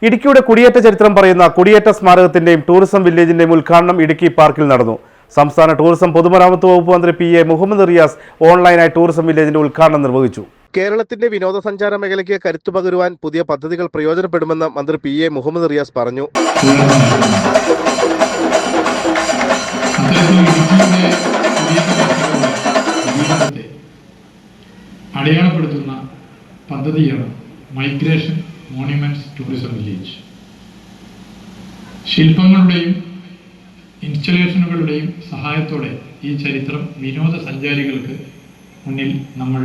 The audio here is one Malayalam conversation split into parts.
ഇടുക്കിയുടെ കുടിയേറ്റ ചരിത്രം പറയുന്ന കുടിയേറ്റ സ്മാരകത്തിന്റെയും ടൂറിസം വില്ലേജിന്റെയും ഉദ്ഘാടനം ഇടുക്കി പാർക്കിൽ നടന്നു. സംസ്ഥാന ടൂറിസം പൊതുമരാമത്ത് വകുപ്പ് മന്ത്രി PA മുഹമ്മദ് റിയാസ് ഓൺലൈനായി ടൂറിസം വില്ലേജിന്റെ ഉദ്ഘാടനം നിർവഹിച്ചു. കേരളത്തിന്റെ വിനോദസഞ്ചാര മേഖലയ്ക്ക് കരുത്തു പകരുവാൻ പുതിയ പദ്ധതികൾ പ്രയോജനപ്പെടുമെന്ന് മന്ത്രി PA മുഹമ്മദ് റിയാസ് പറഞ്ഞു. അടയാളപ്പെടുത്തുന്ന പദ്ധതിയാണ് മൈഗ്രേഷൻ മോണ്യുമെന്റ്സ് ടൂറിസം വില്ലേജ്. ശില്പങ്ങളുടെയും ഇൻസ്റ്റലേഷനുകളുടെയും സഹായത്തോടെ ഈ ചരിത്രം വിനോദസഞ്ചാരികൾക്ക് മുന്നിൽ നമ്മൾ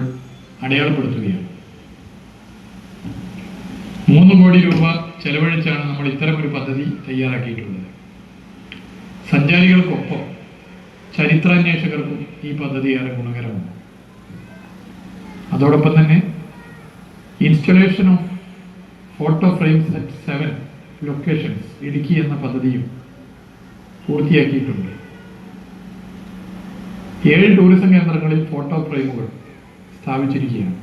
അടയാളപ്പെടുത്തുകയാണ്. 3 കോടി രൂപ ചെലവഴിച്ചാണ് നമ്മൾ ഇത്തരമൊരു പദ്ധതി തയ്യാറാക്കിയിട്ടുള്ളത്. സഞ്ചാരികൾക്കൊപ്പം ചരിത്രാന്വേഷകർക്കും ഈ പദ്ധതി ഏറെ ഗുണകരമാണ്. അതോടൊപ്പം തന്നെ installation of photo frames at 7 locations Idukki എന്ന പദ്ധതിയും പൂർത്തിയാക്കിയിട്ടുണ്ട്. 7 ടൂറിസം കേന്ദ്രങ്ങളിൽ ഫോട്ടോ ഫ്രെയിമുകൾ സ്ഥാപിച്ചിരിക്കുകയാണ്.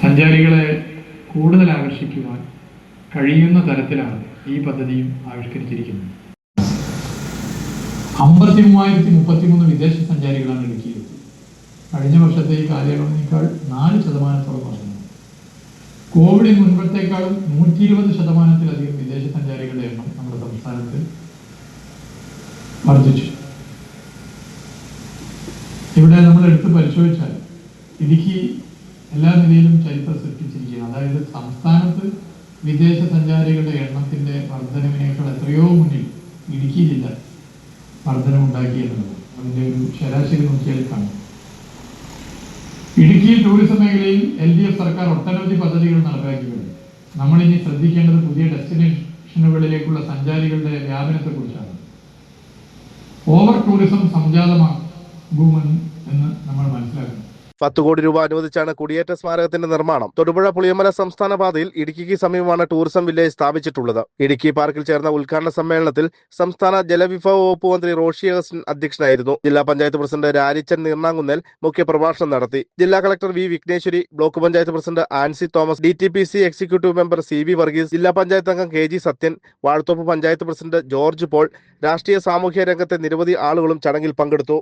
സഞ്ചാരികളെ കൂടുതൽ ആകർഷിക്കുവാൻ കഴിയുന്ന തരത്തിലാണ് ഈ പദ്ധതിയും ആവിഷ്കരിച്ചിരിക്കുന്നത്. 53,033 വിദേശ സഞ്ചാരികളാണ് ഇടുക്കിയിൽ. കഴിഞ്ഞ വർഷത്തെ ഈ കാലയളവിനേക്കാൾ 4% വർധന. കോവിഡിന് മുൻപത്തേക്കാളും 120% വിദേശ സഞ്ചാരികളുടെ എണ്ണം നമ്മുടെ സംസ്ഥാനത്ത് വർദ്ധിച്ചു. ഇവിടെ നമ്മൾ എടുത്ത് പരിശോധിച്ചാൽ ഇടുക്കി എല്ലാ നിലയിലും ചരിത്രം സൃഷ്ടിച്ചിരിക്കുകയാണ്. അതായത് സംസ്ഥാനത്ത് വിദേശ സഞ്ചാരികളുടെ എണ്ണത്തിന്റെ വർധനവിനേക്കാൾ എത്രയോ മുന്നിൽ ഇടുക്കി ജില്ല വർധനമുണ്ടാക്കി എന്നുള്ളത് അതിന്റെ ഒരു ശരാശരി നോക്കിയാൽ കാണും. ഇടുക്കി ടൂറിസം മേഖലയിൽ LDF സർക്കാർ ഒട്ടനവധി പദ്ധതികൾ നടപ്പാക്കിയിട്ടുണ്ട്. നമ്മളിനി ശ്രദ്ധിക്കേണ്ടത് പുതിയ ഡെസ്റ്റിനേഷനുകളിലേക്കുള്ള സഞ്ചാരികളുടെ വ്യാപനത്തെക്കുറിച്ചാണ്. ഓവർ ടൂറിസം സംജാതമാകുമെന്ന് നമ്മൾ മനസ്സിലാക്കുന്നു. 10 കോടി രൂപ അനുവദിച്ചാണ് കുടിയേറ്റ സ്മാരകത്തിന്റെ നിർമ്മാണം. തൊടുപുഴ പുളിയമല സംസ്ഥാന പാതയിൽ ഇടുക്കിക്ക് സമീപമാണ് ടൂറിസം വില്ലേജ് സ്ഥാപിച്ചിട്ടുള്ളത്. ഇടുക്കി പാർക്കിൽ ചേർന്ന ഉദ്ഘാടന സമ്മേളനത്തിൽ സംസ്ഥാന ജലവിഭവ വകുപ്പ് മന്ത്രി റോഷി അഗസ്റ്റിൻ അധ്യക്ഷനായിരുന്നു. ജില്ലാ പഞ്ചായത്ത് പ്രസിഡന്റ് രാരിച്ചൻ നീർണാങ്കുന്നേൽ മുഖ്യപ്രഭാഷണം നടത്തി. ജില്ലാ collector V Vigneshwari, block panchayat president Ancy Thomas, DTPC executive member CB Varghese, ജില്ലാ പഞ്ചായത്ത് അംഗം KG സത്യൻ, വാഴത്തോപ്പ് പഞ്ചായത്ത് പ്രസിഡന്റ് ജോർജ് പോൾ, രാഷ്ട്രീയ സാമൂഹ്യ രംഗത്തെ നിരവധി ആളുകളും ചടങ്ങിൽ പങ്കെടുത്തു.